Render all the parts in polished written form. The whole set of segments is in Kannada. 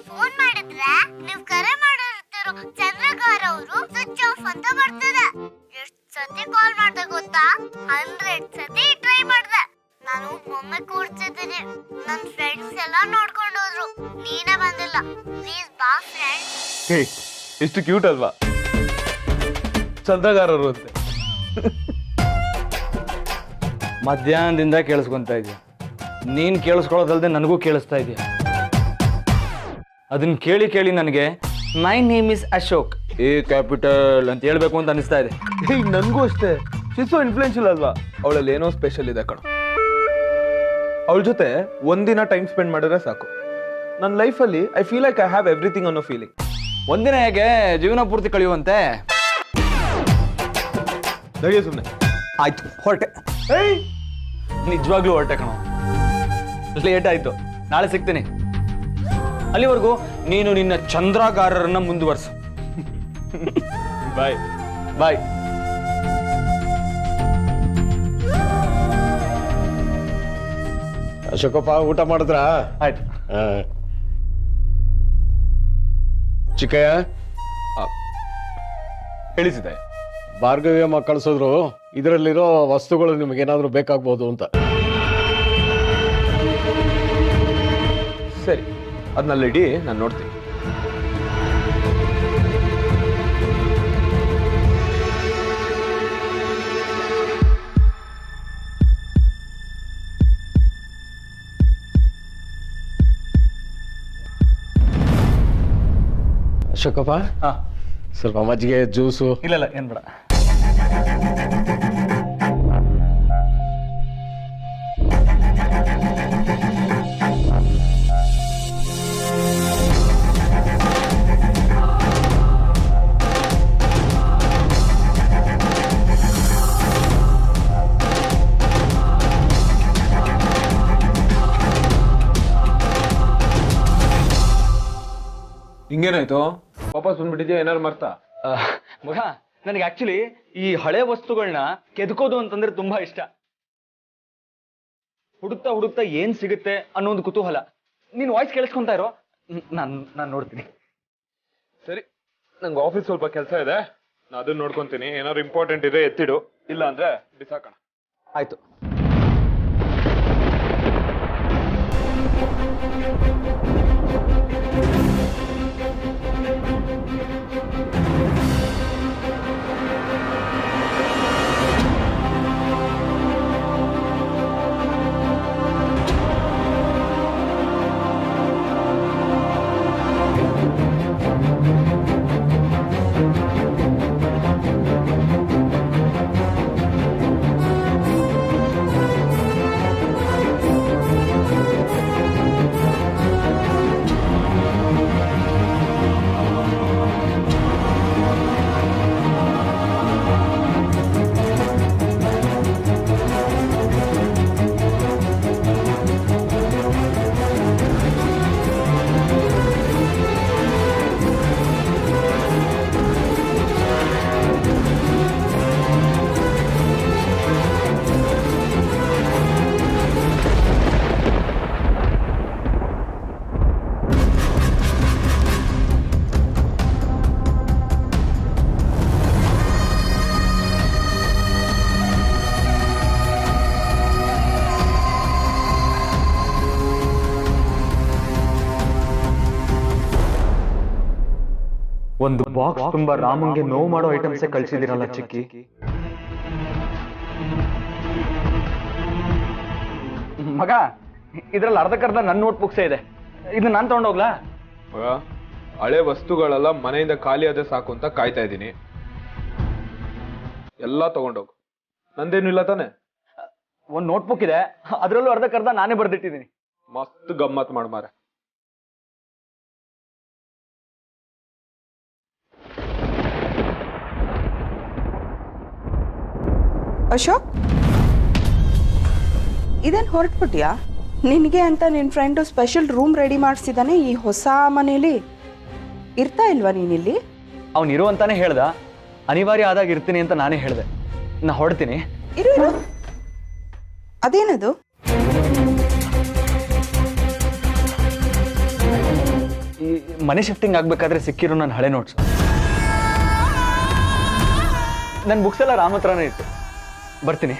ಫೋನ್ ಮಾಡಿದ್ರೆ ನೀವ್ ಕರೆ ಮಾಡಿರ್ತಿರೋ ಚಂದ್ರಗಾರ ಅವರು ಸ್ವಿಚ್ ಆಫ್ ಅಂತ ಬರ್ತದೆ. ಎಷ್ಟ್ ಸತಿ ಕಾಲ್ ಮಾಡ್ದೆ ಗೊತ್ತಾ? 100 ಸತಿ ಟ್ರೈ ಮಾಡ್ದೆ. ನಾನು ಒಮ್ಮೆ ಕೂರ್ತಿದ್ದೀನಿ, ನನ್ ಫ್ರೆಂಡ್ಸ್ ಎಲ್ಲ ನೋಡ್ಕೊಂಡು ಹೋದ್ರು, ನೀನೇ ಬಂದಿಲ್ಲ. ಪ್ಲೀಸ್ ಬಾ ಫ್ರೆಂಡ್. ಎಷ್ಟು ಕ್ಯೂಟ್ ಅಲ್ವಾ ಚಂದ್ರಗಾರರು ಅಂತೆ. ಮಧ್ಯಾಹ್ನದಿಂದ ಕೇಳಿಸ್ಕೊಂತ ಇದೆಯಾ, ನೀನ್ ಕೇಳಿಸ್ಕೊಳ್ಳೋದಲ್ದೆ ನನಗೂ ಕೇಳಿಸ್ತಾ ಇದೆಯಾ. ಅದನ್ನ ಕೇಳಿ ಕೇಳಿ ನನಗೆ my name is Ashok A capital ಅಂತ ಹೇಳ್ಬೇಕು ಅಂತ ಅನಿಸ್ತಾ ಇದೆ. ನನ್ಗೂ ಅಷ್ಟೇ. ಶಿಸು ಇನ್ಫ್ಲೂಯೆನ್ಷಿಯಲ್ ಅಲ್ವಾ, ಅವಳಲ್ಲಿ ಏನೋ ಸ್ಪೆಷಲ್ ಇದೆ ಕಣ. ಅವಳ ಜೊತೆ ಒಂದಿನ ಟೈಮ್ ಸ್ಪೆಂಡ್ ಮಾಡಿದ್ರೆ ಸಾಕು. ನನ್ನ ಲೈಫಲ್ಲಿ I feel like I have everything ಅನ್ನೋ ಫೀಲಿಂಗ್. ಒಂದಿನ ಹೇಗೆ ಜೀವನ ಪೂರ್ತಿ ಕಳೆಯುವಂತೆ. ನಡಿಯೋ ಸುಮ್ಮನೆ. ಆಯ್ತು, ಹೊರಟೆ. ನಿಜವಾಗ್ಲೂ ಹೊರಟೆ ಕಣೋ. ಲೇಟ್ ಆಯ್ತು, ನಾಳೆ ಸಿಗ್ತೀನಿ. ಅಲ್ಲಿವರೆಗೂ ನೀನು ನಿನ್ನ ಚಂದ್ರಗಾರರನ್ನ ಮುಂದುವರ್ಸು. ಬಾಯ್ ಬಾಯ್. ಅಶೋಕಪ್ಪ, ಊಟ ಮಾಡಿದ್ರ? ಆಯ್ತು. ಚಿಕ್ಕಯ್ಯ ಹೇಳಿಸಿದೆ. ಭಾರ್ಗವಿ ಅಮ್ಮ ಕಳ್ಸಿದ್ರು, ಇದರಲ್ಲಿರೋ ವಸ್ತುಗಳು ನಿಮಗೇನಾದ್ರೂ ಬೇಕಾಗ್ಬೋದು ಅಂತ. ಸರಿ, ಅದನ್ನೆಲ್ಲ ಇಡಿ, ನಾನು ನೋಡ್ತೀನಿ. ಅಶೋಕಪ್ಪ, ಸ್ವಲ್ಪ ಮಜ್ಜಿಗೆ, ಜ್ಯೂಸು. ಇಲ್ಲ ಏನ್ ಬೇಡ. ಹಿಂಗೇನಾಯ್ತು? ವಾಪಸ್ ಬಂದ್ಬಿಟ್ಟಿದ್ಯಾ? ಏನಾರು ಮರ್ತಾ? ಮಗ, ನನಗೆ ಆಕ್ಚುಲಿ ಈ ಹಳೆ ವಸ್ತುಗಳನ್ನ ಕೆದಕೋದು ಅಂತಂದ್ರೆ ತುಂಬಾ ಇಷ್ಟ. ಹುಡುಕ್ತಾ ಹುಡುಕ್ತಾ ಏನ್ ಸಿಗುತ್ತೆ ಅನ್ನೋ ಒಂದು ಕುತೂಹಲ. ನೀನ್ ವಾಯ್ಸ್ ಕೇಳಿಸ್ಕೊಂತ ಇರೋ, ನಾನು ನೋಡ್ತೀನಿ. ಸರಿ, ನಂಗೆ ಆಫೀಸ್ ಸ್ವಲ್ಪ ಕೆಲಸ ಇದೆ, ನಾನು ಅದನ್ನ ನೋಡ್ಕೊಂತೀನಿ. ಏನಾದ್ರು ಇಂಪಾರ್ಟೆಂಟ್ ಇದೆ ಎತ್ತಿಡು, ಇಲ್ಲ ಅಂದ್ರೆ ಬಿಸಾಕೋಣ. ಆಯ್ತು. ಒಂದು ಬಾಕ್ಸ್ ತುಂಬಾ ರಾಮಂಗೆ ನೋವು ಮಾಡೋ ಐಟಮ್ಸೇ ಕಳ್ಸಿದಿರಲ್ಲ ಚಿಕ್ಕಿ. ಮಗ, ಇದ್ರಲ್ಲಿ ಅರ್ಧಕ್ಕರ್ಧ ನನ್ನ ನೋಟ್ ಬುಕ್ಸೇ ಇದೆ. ಇದನ್ನ ನಾನು ತಗೊಂಡೋಗ್ಲಾ? ಹಳೆ ವಸ್ತುಗಳೆಲ್ಲ ಮನೆಯಿಂದ ಖಾಲಿ ಆದ್ರೆ ಸಾಕು ಅಂತ ಕಾಯ್ತಾ ಇದ್ದೀನಿ. ಎಲ್ಲ ತಗೊಂಡೋಗು, ನಂದೇನು ಇಲ್ಲ ತಾನೆ? ಒಂದು ನೋಟ್ ಬುಕ್ ಇದೆ, ಅದರಲ್ಲೂ ಅರ್ಧಕ್ಕರ್ಧ ನಾನೇ ಬರ್ದಿಟ್ಟಿದ್ದೀನಿ. ಮಸ್ತ್ ಗಮ್ಮತ್ ಮಾಡ್ಮಾರೆ. ಅಶೋಕ್, ಇದೇನು ಹೊರಟ್ಬಿಟ್ಯಾ? ನಿನಗೆ ಅಂತ ನಿನ್ನ ಫ್ರೆಂಡು ಸ್ಪೆಷಲ್ ರೂಮ್ ರೆಡಿ ಮಾಡಿಸಿದ್ದಾನೆ ಈ ಹೊಸ ಮನೇಲಿ. ಇರ್ತಾ ಇಲ್ವಾ ನೀನಿಲ್ಲಿ? ಅವನಿರು ಅಂತಾನೆ ಹೇಳ್ದ, ಅನಿವಾರ್ಯ ಆದಾಗ ಇರ್ತೀನಿ ಅಂತ ನಾನೇ ಹೇಳಿದೆ. ನಾ ಹೊರಡ್ತೀನಿ. ಇರು. ಅದೇನದು? ಮನೆ ಶಿಫ್ಟಿಂಗ್ ಆಗ್ಬೇಕಾದ್ರೆ ಸಿಕ್ಕಿರೋ ನನ್ನ ಹಳೆ ನೋಟ್ಸ್. ನನ್ನ ಬುಕ್ಸ್ ಎಲ್ಲ ರಾಮ್ ಹತ್ರನೇ ಇತ್ತು. ಬರ್ತೀನಿ.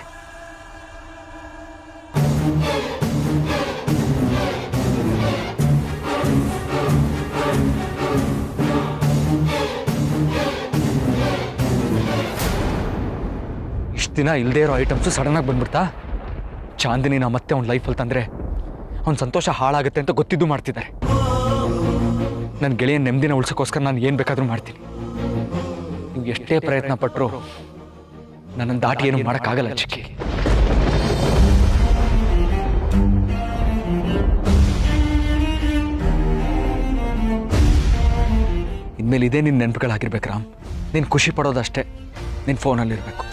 ಇಷ್ಟು ದಿನ ಇಲ್ಲದೆ ಇರೋ ಐಟಮ್ಸು ಸಡನ್ನಾಗಿ ಬಂದ್ಬಿಡ್ತಾ? ಚಾಂದಿನಿನ ಮತ್ತೆ ಅವ್ನ ಲೈಫಲ್ಲಿ ತಂದರೆ ಅವ್ನ ಸಂತೋಷ ಹಾಳಾಗುತ್ತೆ ಅಂತ ಗೊತ್ತಿದ್ದು ಮಾಡ್ತಿದ್ದಾರೆ. ನನ್ನ ಗೆಳೆಯ ನೆಮ್ಮದಿನ ಉಳ್ಸೋಕ್ಕೋಸ್ಕರ ನಾನು ಏನು ಬೇಕಾದರೂ ಮಾಡ್ತೀನಿ. ನೀವು ಎಷ್ಟೇ ಪ್ರಯತ್ನ ಪಟ್ಟರು ನನ್ನನ್ನು ದಾಟಿ ಏನು ಮಾಡೋಕ್ಕಾಗಲ್ಲ ಚಿಕ್ಕಿ. ಇನ್ಮೇಲೆ ಇದೇ ನಿನ್ನ ನೆನಪುಗಳಾಗಿರ್ಬೇಕು ರಾಮ್. ನೀನು ಖುಷಿ ಪಡೋದಷ್ಟೇ ನಿನ್ನ ಫೋನಲ್ಲಿರಬೇಕು.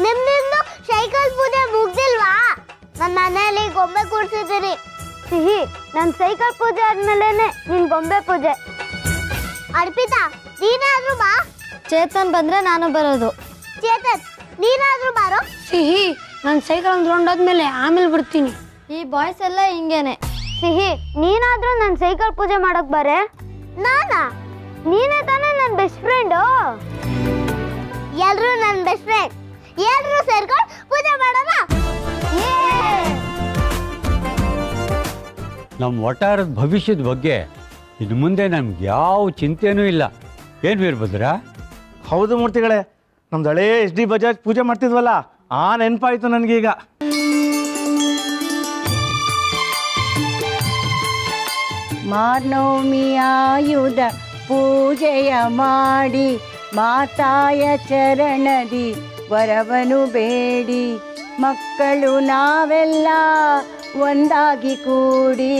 ನಿಮ್ಮಿಂದು ಸೈಕಲ್ ಪೂಜೆ ಮುಗ್ದಿಲ್ವಾ? ನನ್ನ ಮನೆಯಲ್ಲಿ ಗೊಂಬೆ ಕೂರ್ಸಿದ್ದೀರಿ. ಸಿಹಿ, ನನ್ನ ಸೈಕಲ್ ಪೂಜೆ ಆದ್ಮೇಲೆನೆ ನಿನ್ ಗೊಂಬೆ ಪೂಜೆ. ಅರ್ಪಿತಾ, ನೀನಾದ್ರೂ ಬಾ. ಚೇತನ್ ಬಂದ್ರೆ ನಾನು ಬರೋದು. ಚೇತನ್, ನೀನಾದ್ರೂ ಬಾರೋ. ಸಿಹಿ, ನನ್ನ ಸೈಕಲ್ ಒಂದು ರೌಂಡ್ ಆದ್ಮೇಲೆ ಆಮೇಲೆ ಬರ್ತೀನಿ. ಈ ಬಾಯ್ಸ್ ಎಲ್ಲ ಹಿಂಗೇನೆ. ಸಿಹಿ, ನೀನಾದ್ರೂ ನನ್ನ ಸೈಕಲ್ ಪೂಜೆ ಮಾಡಕ್ ಬಾರೆ. ನಾನಾ? ನೀನೇ ತಾನೇ ನನ್ನ ಬೆಸ್ಟ್ ಫ್ರೆಂಡು. ಎಲ್ರು ನನ್ನ ಬೆಸ್ಟ್ ಫ್ರೆಂಡ್. ಎಲ್ರು ಸೇರ್ಕೊಂಡು ಪೂಜೆ ಮಾಡೋಣ. ನಮ್ಮ ಒಟ್ಟಾರದ ಭವಿಷ್ಯದ ಬಗ್ಗೆ ಇನ್ನು ಮುಂದೆ ನಮ್ಗೆ ಯಾವ ಚಿಂತೆನೂ ಇಲ್ಲ. ಏನು ವೀರಭದ್ರ? ಹೌದು ಮೂರ್ತಿಗಳೇ, ನಮ್ದು ಹಳೇ SD ಬಜಾಜ್ ಪೂಜೆ ಮಾಡ್ತಿದ್ವಲ್ಲ, ಆ ನೆನಪಾಯ್ತು ನನಗೀಗ. ಮಾರ್ನವಮಿ ಆಯುಧ ಪೂಜೆಯ ಮಾಡಿ ಮಾತಾಯ ಚರಣದಿ ವರವನು ಬೇಡಿ, ಮಕ್ಕಳು ನಾವೆಲ್ಲ ಒಂದಾಗಿ ಕೂಡಿ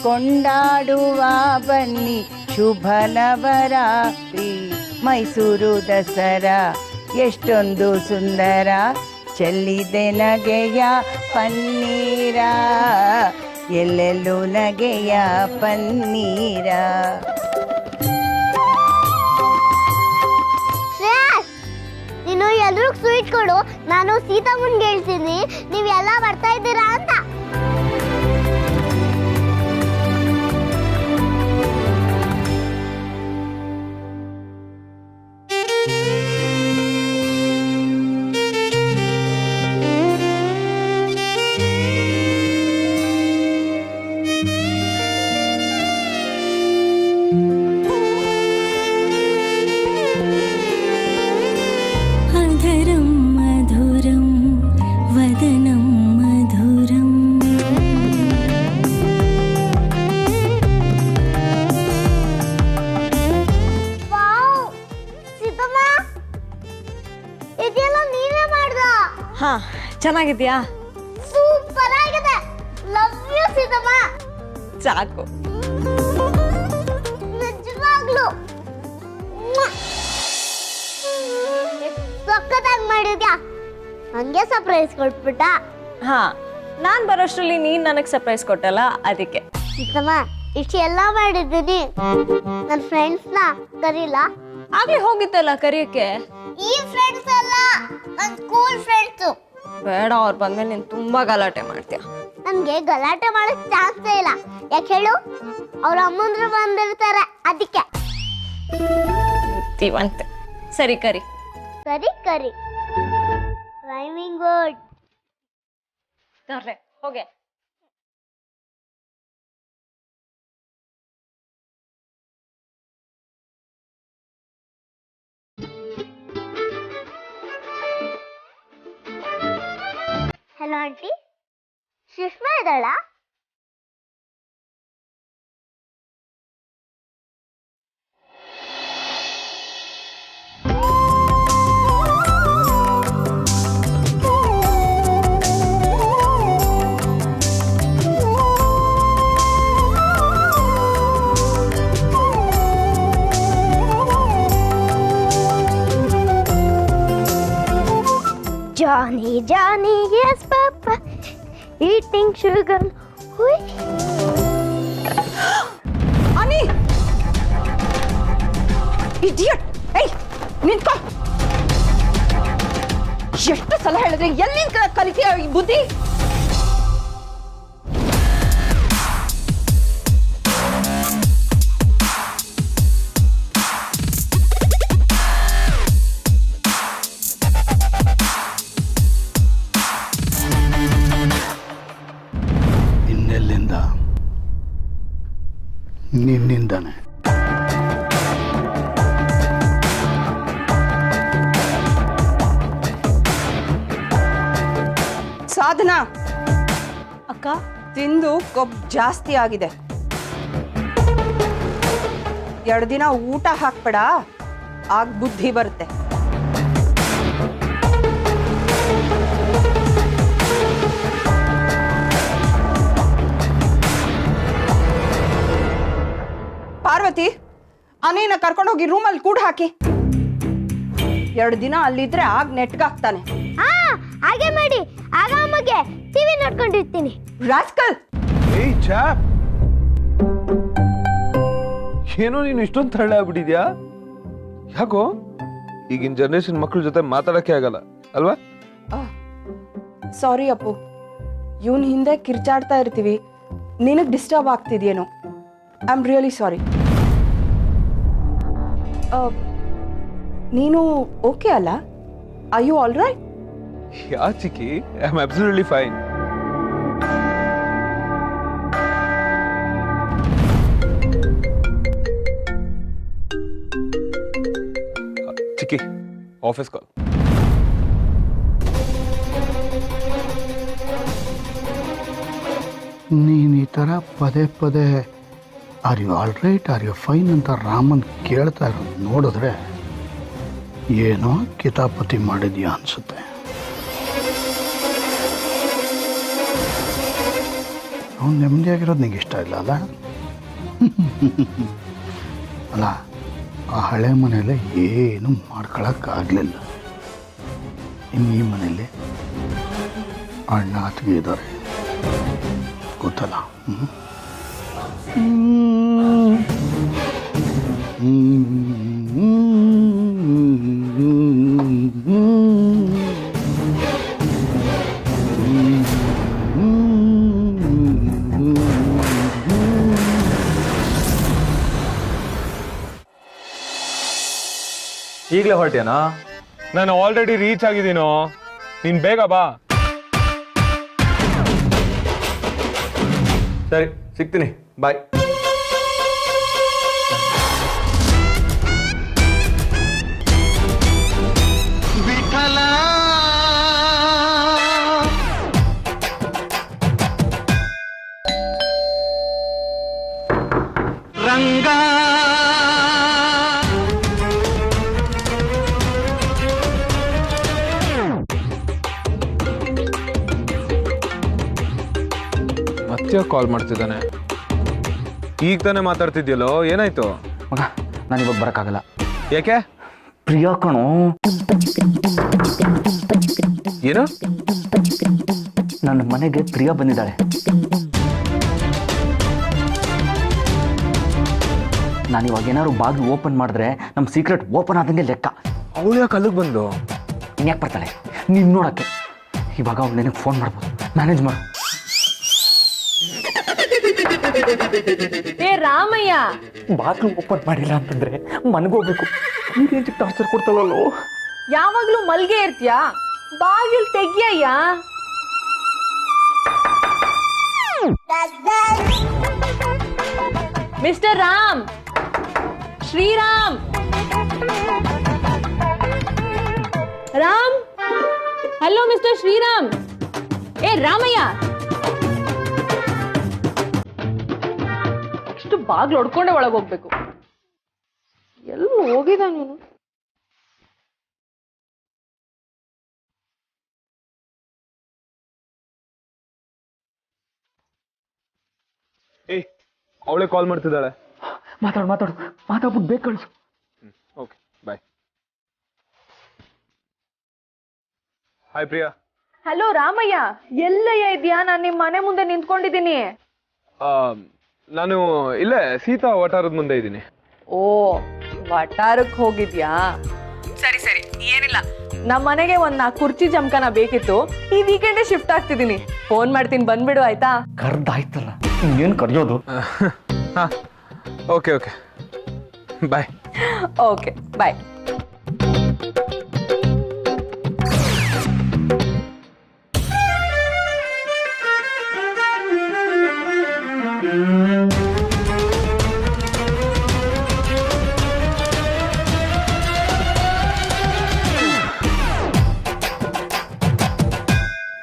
ಕೊಂಡಾಡುವ ಬನ್ನಿ ಶುಭ ನವರಾತ್ರಿ. ಮೈಸೂರು ದಸರಾ ಎಷ್ಟೊಂದು ಸುಂದರ, ಚೆಲ್ಲಿದೆ ನಗೆಯ ಪನ್ನೀರ, ಎಲ್ಲೆಲ್ಲೂ ನಗೆಯ ಪನ್ನೀರ. ನೀನು ಎಲ್ರಿಗೂ ಸ್ವೀಟ್ ಕೊಡು, ನಾನು ಸೀತಮ್ಮನ್ಗೆ ಹೇಳ್ತೀನಿ ನೀವೆಲ್ಲ ಬರ್ತಾ ಇದ್ದೀರಾ ಅಂತ. ಹಾ, ಚೆನ್ನಾಗಿದ್ಯಾ? ಸೂಪರ್ ಆಗಿದೆ. Love you Seethamma. ಸಾಕು. ನಿಜವಾಗ್ಲು ಸಕ್ಕತ್ತಾಗಿ ಮಾಡಿದ್ಯಾ. ಹಂಗೆ ಸರ್ಪ್ರೈಸ್ ಕೊಟ್ಬಿಟ್ಟ. ಹಾ, ನಾನ್ ಬರೋಷ್ಟ್ರಲ್ಲಿ ನೀನ್ ನನಗ್ ಸರ್ಪ್ರೈಸ್ ಕೊಟ್ಟಲ್ಲ, ಅದಕ್ಕೆ. ಚಿಕ್ಕಮ್ಮ, ಇಷ್ಟೆಲ್ಲ ಮಾಡಿದ್ದೀನಿ. ನನ್ನ ಫ್ರೆಂಡ್ಸ್ನ ಕರೀಲ? ಆಗ್ಲೇ ಹೋಗಿತ್ತಲ್ಲ ಕರಿಯಕ್ಕೆ. ಈ ಫ್ರೆಂಡ್ಸ್ ಅಲ್ಲ, ನನ್ನ ಸ್ಕೂಲ್ ಫ್ರೆಂಡ್ಸು. ಬೇಡ, ಅವ್ರು ಬಂದ್ಮೇಲೆ ನೀನ್ ತುಂಬಾ ಗಲಾಟೆ ಮಾಡ್ತೀಯ. ನನ್ಗೆ ಗಲಾಟೆ ಮಾಡಕ್ ಚಾನ್ಸೇ ಇಲ್ಲ. ಯಾಕೆ ಹೇಳು? ಅವ್ರ ಅಮ್ಮಂದ್ರು ಬಂದಿರ್ತಾರೆ, ಅದಕ್ಕೆ. ಬುದ್ಧಿವಂತೆ. ಸರಿ ಕರಿ. ಕರಿ ರೈಮಿಂಗ್ ವರ್ಡ್. ಹೋಗೆ. ಹಲೋ ಆಂಟಿ, ಸುಷ್ಮಾ ಇದ್ದಾಳ? Johnny, yes, Papa. Eating sugar. Hui. ಅನಿ, ಇಡಿಯಟ್! ಏಯ್, ನಿಂತ್ಕೋ. ಎಷ್ಟು ಸಲ ಹೇಳಿದ್ರೆ ಎಲ್ಲಿಂದ ಕಲಿತೀಯ ಈ ಬುದ್ಧಿ? ಇನ್ನೆಲ್ಲಿಂದ? ನಿನ್ನಿಂದಾನೆ. ಸಾಧನಾ ಅಕ್ಕ, ತಿಂದು ಕೊಬ್ಬು ಜಾಸ್ತಿ ಆಗಿದೆ. 2 ದಿನ ಊಟ ಹಾಕ್ಬೇಡ, ಆಗ ಬುದ್ಧಿ ಬರುತ್ತೆ. ಪಾರ್ವತಿ, ಅನೇನ ಕರ್ಕೊಂಡೋಗಿ ರೂಮಲ್ಲಿ ಕೂಡ ಹಾಕಿ. 2 ದಿನ ಅಲ್ಲಿದ್ರೆ ಆಗ ನೆಟ್ಗಾಗ್ತಾನೆ. ಹಾಗೆ ಮಾಡಿ. ಆಗ ಅಮ್ಮಗೆ ಟಿವಿ ನೋಡ್ಕೊಂಡಿರ್ತೀನಿ. ರಾಸ್ಕಲ್! ಏಯ್ ಚಾಪ್, ಏನೋ ನೀನು ಇಷ್ಟೊಂದು ತಳ್ಳೆ ಆಗ್ಬಿಟ್ಟಿದ್ಯಾ? ಯಾಕೋ? ಈಗಿನ ಜನರೇಷನ್ ಮಕ್ಕಳ ಜೊತೆ ಮಾತಾಡಕ್ಕೆ ಆಗಲ್ಲ ಅಲ್ವಾ? ಸಾರಿ ಅಪ್ಪು, ಇವನ್ ಹಿಂದೆ ಕಿರ್ಚಾಡ್ತಾ ಇರ್ತೀವಿ, ನಿನಗೆ ಡಿಸ್ಟರ್ಬ್ ಆಗ್ತಿದ್ಯೇನೋ. I am really sorry. ನೀನು ಓಕೆ ಅಲ್ಲ? Are you all right? Yeah ಚಿಕ್ಕಿ, ಐ ಆಮ್ ಅಬ್ಸಲ್ಯೂಟ್ಲಿ ಫೈನ್. ಚಿಕ್ಕಿ, ಆಫೀಸ್ ಕಾಲ್. ನೀನು ಈ ಥರ ಪದೇ ಪದೇ are you all right, are you fine ಅಂತ ರಾಮನ್ ಕೇಳ್ತಾ ಇರೋದು ನೋಡಿದ್ರೆ ಏನೋ ಕಿತಾಪತಿ ಮಾಡಿದ್ಯಾ ಅನ್ಸುತ್ತೆ. ಅವ್ನು ನೆಮ್ಮದಿಯಾಗಿರೋದು ನಿಂಗೆ ಇಷ್ಟ ಇಲ್ಲ ಅಲ್ಲ? ಅಲ್ಲ, ಆ ಹಳೆ ಮನೆಯಲ್ಲೇ ಏನು ಮಾಡ್ಕೊಳಕ್ಕಾಗಲಿಲ್ಲ. ಇನ್ನು ಈ ಮನೆಯಲ್ಲಿ ಅಣ್ಣ ಅತ್ತಿಗೆ ಇದ್ದಾರೆ, ಗೊತ್ತಲ್ಲ? ಈಗಲೇ ಹೊರಟ್ಯಾನಾ? ನಾನು ಆಲ್ರೆಡಿ ರೀಚ್ ಆಗಿದ್ದೀನೋ. ನೀನ್ ಬೇಗ ಬಾ. ಸರಿ, ಸಿಗ್ತೀನಿ. ಬಾಯ್. ವಿಠಲ ರಂಗ ಮತ್ತೆ ಕಾಲ್ ಮಾಡ್ತಿದ್ದಾನೆ. ಈಗ ತಾನೇ ಮಾತಾಡ್ತಿದ್ಯಲ್ಲೋ, ಏನಾಯ್ತು? ಮಗ ನಾನು ಇವಾಗ ಬರೋಕ್ಕಾಗಲ್ಲ. ಯಾಕೆ? ಪ್ರಿಯಾ ಕಣೋ. ಏನು? ನನ್ನ ಮನೆಗೆ ಪ್ರಿಯಾ ಬಂದಿದ್ದಾಳೆ. ನಾನು ಇವಾಗ ಏನಾದ್ರು ಬಾಗಿಲು ಓಪನ್ ಮಾಡಿದ್ರೆ ನಮ್ಮ ಸೀಕ್ರೆಟ್ ಓಪನ್ ಆದಂಗೆ ಲೆಕ್ಕ. ಅವಳು ಯಾಕೆ ಅಲ್ಲಿಗೆ ಬಂದು? ಇನ್ಯಾಕೆ ಬರ್ತಾಳೆ? ನೀನು ನೋಡೋಕ್ಕೆ. ಇವಾಗ ಅವ್ಳು ನನಗೆ ಫೋನ್ ಮಾಡ್ಬೋದು, ಮ್ಯಾನೇಜ್ ಮಾಡು. ಏ ರಾಮಯ್ಯ, ಬಾಗಿಲು ಓಪನ್ ಮಾಡಿಲ್ಲ ಅಂತಂದ್ರೆ ಮನಗೋಗ್ಬೇಕು. ಈ ರೇಂಜ್ ಟಾರ್ಚರ್ ಕೊಡ್ತಾಳಲ್ಲೋ. ಯಾವಾಗ್ಲೂ ಮಲ್ಗೆ ಇರ್ತೀಯಾ? ಬಾಗಿಲು ತೆಗಿಯಯ್ಯ. Mister Ram, Shriram, Ram, hello mister Shriram. ಏ ರಾಮಯ್ಯ, ಇಷ್ಟು ಬಾಗ್ಲು ಹೊಡ್ಕೊಂಡೆ ಒಳಗೆ ಹೋಗ್ಬೇಕು. ಎಲ್ಲ ಹೋಗಿದ ನೀನು? ಏಯ್, ಅವಳೇ ಕಾಲ್ ಮಾಡ್ತಿದ್ದಾಳೆ. ಮಾತಾಡ್ಬಿಟ್ಟು ಬೇಗ ಕಳಿಸು. ಓಕೆ, ಬಾಯ್. ಹಾಯ್ ಪ್ರಿಯಾ. ಹಲೋ ರಾಮಯ್ಯ, ಎಲ್ಲಯ್ಯ ಇದೆಯಾ? ನಾನು ನಿಮ್ಮ ಮನೆ ಮುಂದೆ ನಿಂತ್ಕೊಂಡಿದ್ದೀನಿ. ನಾನು ಇಲ್ಲೇ ಸೀತಾ ವಟಾರದ ಮುಂದೆ ಇದ್ದೀನಿ. ಓ, ವಟಾರಕ್ಕೆ ಹೋಗಿದ್ಯಾ? ಸರಿ ಸರಿ, ಏನಿಲ್ಲ. ನಮ್ಮ ಮನೆಗೆ ಒಂದ್ 4 ಕುರ್ಚಿ ಜಮಖಾನ ಬೇಕಿತ್ತು. ಈ ವೀಕೆಂಡೇ ಶಿಫ್ಟ್ ಆಗ್ತಿದ್ದೀನಿ. ಫೋನ್ ಮಾಡ್ತೀನಿ, ಬಂದ್ಬಿಡು ಆಯ್ತಾ? ಕರ್ದಾಯ್ತಲ್ಲ, ಇನ್ನೇನು ಕರೆಯೋದು? Okay okay, bye. Okay bye.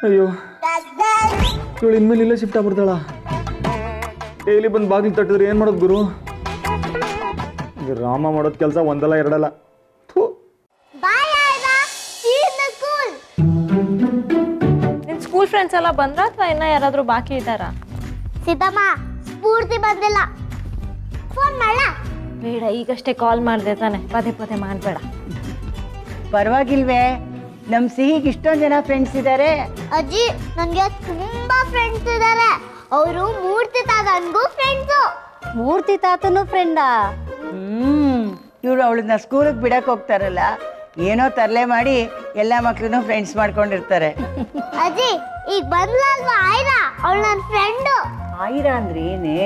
ಅಯ್ಯೋ, ಇವಳು ಇನ್ಮೇಲೆ ಇಲ್ಲೇ ಶಿಫ್ಟ್ ಆಗ್ಬಿಡ್ತಾಳ. ಡೈಲಿ ಬಂದು ಬಾಗಿಲು ತಟ್ಟಿದ್ರೆ ಏನು ಮಾಡೋದು ಗುರು? ರಾಮ ಮಾಡೋದು ಕೆಲಸ ಒಂದಲ್ಲ ಎರಡಲ್ಲ. ನಿನ್ ಸ್ಕೂಲ್ ಫ್ರೆಂಡ್ಸ್ ಎಲ್ಲ ಬಂದ್ರ ಅಥವಾ ಇನ್ನ ಯಾರಾದ್ರೂ ಬಾಕಿ ಇದ್ದಾರಾ? ಸೀತಮ್ಮ ಸ್ಫೂರ್ತಿ ಬಂದಿಲ್ಲ. ಫೋನ್ ಮಾಡ. ಬೇಡ, ಈಗಷ್ಟೇ ಕಾಲ್ ಮಾಡಿದೆ ತಾನೆ, ಪದೇ ಪದೇ ಮಾಡಬೇಡ. ಪರವಾಗಿಲ್ವೇ? ನಮ್ಮ ಸಿಹಿಗೆ ಇಷ್ಟೊಂದು ಜನ ಫ್ರೆಂಡ್ಸ್ ಇದ್ದಾರೆ. ಅಜ್ಜಿ, ನನಗೆ ತುಂಬಾ ಫ್ರೆಂಡ್ಸ್ ಇದ್ದಾರೆ. ಅವರು ಮೂರ್ತಿ ತಾತನಿಗೂ ಫ್ರೆಂಡ್ಸು. ಮೂರ್ತಿ ತಾತನೂ ಫ್ರೆಂಡಾ? ಇವ್ರು ಅವಳನ್ನ ಸ್ಕೂಲಿಗೆ ಬಿಡಕ್ಕೆ ಹೋಗ್ತಾರಲ್ಲ, ಏನೋ ತರಲೆ ಮಾಡಿ ಎಲ್ಲ ಮಕ್ಳನ್ನೂ ಫ್ರೆಂಡ್ಸ್ ಮಾಡ್ಕೊಂಡಿರ್ತಾರೆ. ಅಜ್ಜಿ, ಈಗ ಬಂದ್ಲಲ್ವಾ ಆಯ್ರಾ, ಅವಳು ನನ್ನ ಫ್ರೆಂಡು. ಆಯ್ರಾ ಅಂದ್ರೆ ಏನೇ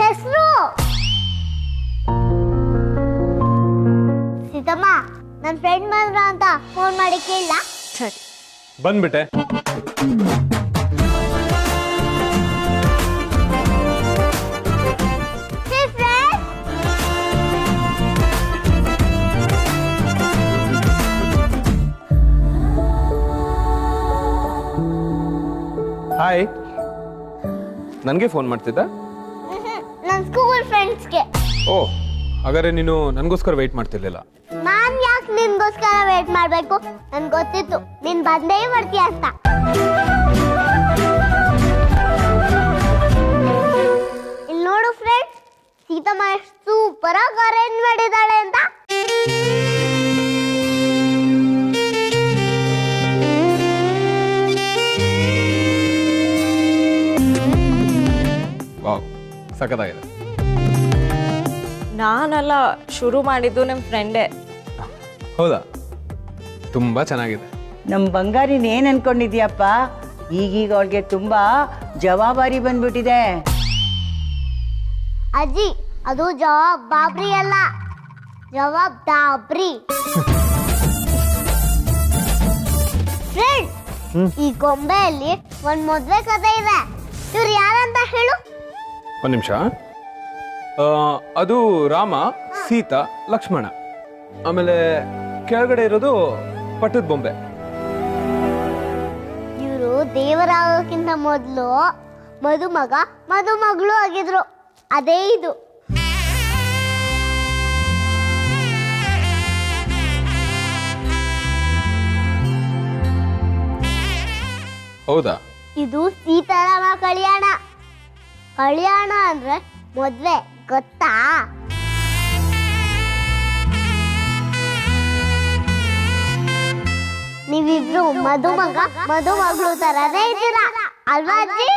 ಹೆಸರು? ಸೀತಮ್ಮ, ನನ್ನ ಫ್ರೆಂಡ್ ಬಂದ್ರ ಅಂತ ಫೋನ್ ಮಾಡಿ ಕೇಳ. ಸರಿ, ಬಂದ್ಬಿಟ್ಟೆ. ಹಾಯ್, ನನಗೆ ಫೋನ್ ಮಾಡ್ತಿದ್ದ? ನನ್ನ ಸ್ಕೂಲ್ ಫ್ರೆಂಡ್ಸ್ಗೆ. ಓ, ಹಾಗಾದ್ರೆ ನೀನು ನನಗೋಸ್ಕರ ವೆಯ್ಟ್ ಮಾಡ್ತಿರ್ಲಿಲ್ಲ. ನಾನ್ ಯಾಕೆ ನಿನ್ಗೋಸ್ಕರ ವೇಟ್ ಮಾಡ್ಬೇಕು? ನನ್ಗೆ ಗೊತ್ತಿತ್ತು ನೀನ್ ಬಂದೇ ಬರ್ತೀಯ ಅಂತ. ಇಲ್ಲಿ ನೋಡು ಫ್ರೆಂಡ್ಸ್, ಸೀತಮ್ಮ ಎಷ್ಟು ಸೂಪರ್ ಆಗಿ ಅರೇಂಜ್ ಮಾಡಿದ್ದಾಳೆ ಅಂತ. ವಾವ್, ಸಖತ್ತಾಗಿದೆ. ನಾನೆಲ್ಲ ಶುರು ಮಾಡಿದ್ದು ನಿಮ್ಮ ಫ್ರೆಂಡೇ. ಹೌದಾ? ತುಂಬಾ ಚೆನ್ನಾಗಿದೆ. ನಮ್ಮ ಬಂಗಾರಿನ ಏನ್ ಅನ್ಕೊಂಡಿದ್ಯಪ್ಪ? ಈಗೀಗ ಅವಳಿಗೆ ತುಂಬಾ ಜವಾಬ್ದಾರಿ ಬಂದ್ಬಿಟ್ಟಿದೆ. ಅಜ್ಜಿ, ಅದು ಜವಾಬ್ದಾರಿ ಅಲ್ಲ, ಜವಾಬ್ದಾರಿ. ಫ್ರೆಂಡ್ಸ್, ಈ ಗೊಂಬೆಯಲ್ಲಿ ಒಂದ್ ಮದ್ವೆ ಕಥೆ ಇದೆ. ಇವ್ರು ಯಾರಂತ ಹೇಳು? ಒಂದು ನಿಮಿಷ. ಅದು ರಾಮ, ಸೀತಾ, ಲಕ್ಷ್ಮಣ. ಆಮೇಲೆ ಕೆಳಗಡೆ ಇರೋದು ಪಟ್ಟದ ಬೊಂಬೆ. ಇವರು ದೇವರಾಗೋಕ್ಕಿಂತ ಮೊದಲು ಮದುಮಗ ಮದುಮಗಳು ಆಗಿದ್ರು. ಅದೇ ಇದು. ಹೌದಾ? ಇದು ಸೀತಾರಾಮ ಕಲ್ಯಾಣ. ಕಲ್ಯಾಣ ಅಂದ್ರೆ ಮದ್ವೆ ಗೊತ್ತಾ? ನೀವಿಬ್ರು ಮದುಮಗ ಮದುಮಗಳು ತರದೇ ಇದ್ದೀರಾ ಅಲ್ವಾ ಅಜ್ಜಿ?